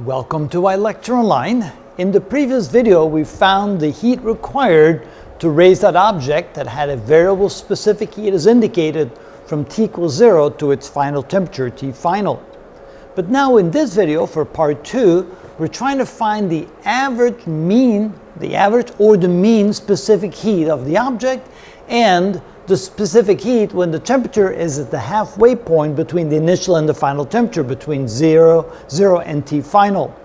Welcome to iLecture Online. In the previous video, we found the heat required to raise that object that had a variable specific heat as indicated from T equals 0 to its final temperature, T final. But now in this video, for part 2, we're trying to find the average or the mean specific heat of the object and the specific heat when the temperature is at the halfway point between the initial and the final temperature, between 0 and T final.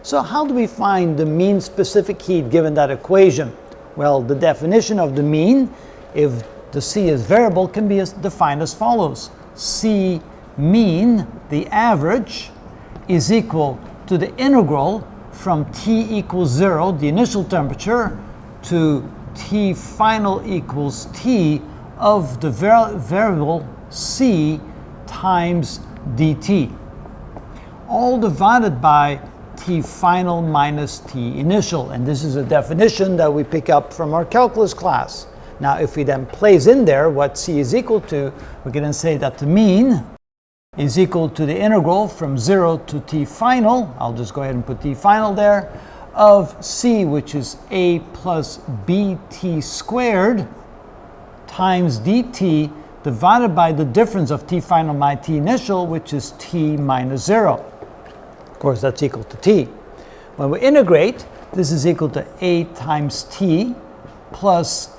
So how do we find the mean specific heat given that equation? Well, the definition of the mean, if the C is variable, can be defined as follows. C mean, the average, is equal to the integral from T equals 0, the initial temperature, to T final equals T of the variable C times dt, all divided by T final minus T initial. And this is a definition that we pick up from our calculus class. Now, if we then place in there what C is equal to, we can then say that the mean is equal to the integral from 0 to T final, I'll just go ahead and put T final there, of C, which is a plus bt squared, times dt, divided by the difference of T final minus T initial, which is T minus 0. Of course, that's equal to T. When we integrate, this is equal to a times T plus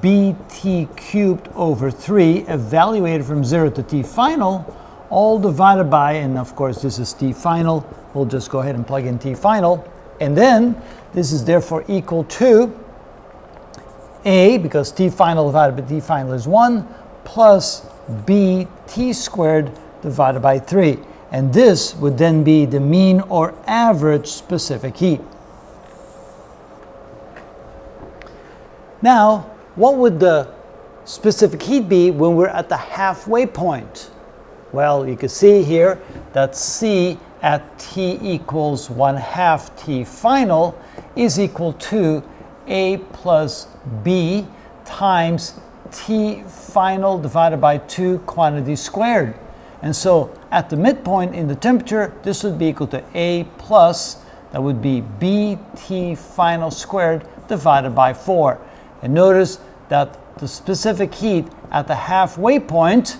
bt cubed over 3, evaluated from 0 to T final, all divided by, and of course this is T final, we'll just go ahead and plug in T final. And then this is therefore equal to A, because T final divided by T final is 1, plus BT squared divided by 3. And this would then be the mean or average specific heat. Now, what would the specific heat be when we're at the halfway point? Well, you can see here that C at T equals 1/2 T final is equal to A plus B times T final divided by 2 quantity squared. And so at the midpoint in the temperature, this would be equal to A plus, that would be BT final squared divided by 4. And notice that the specific heat at the halfway point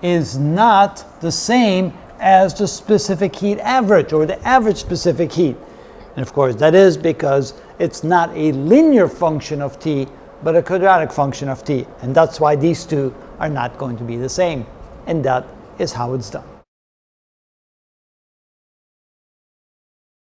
is not the same as the specific heat average, or the average specific heat. And of course that is because it's not a linear function of T, but a quadratic function of T. And that's why these two are not going to be the same. And that is how it's done.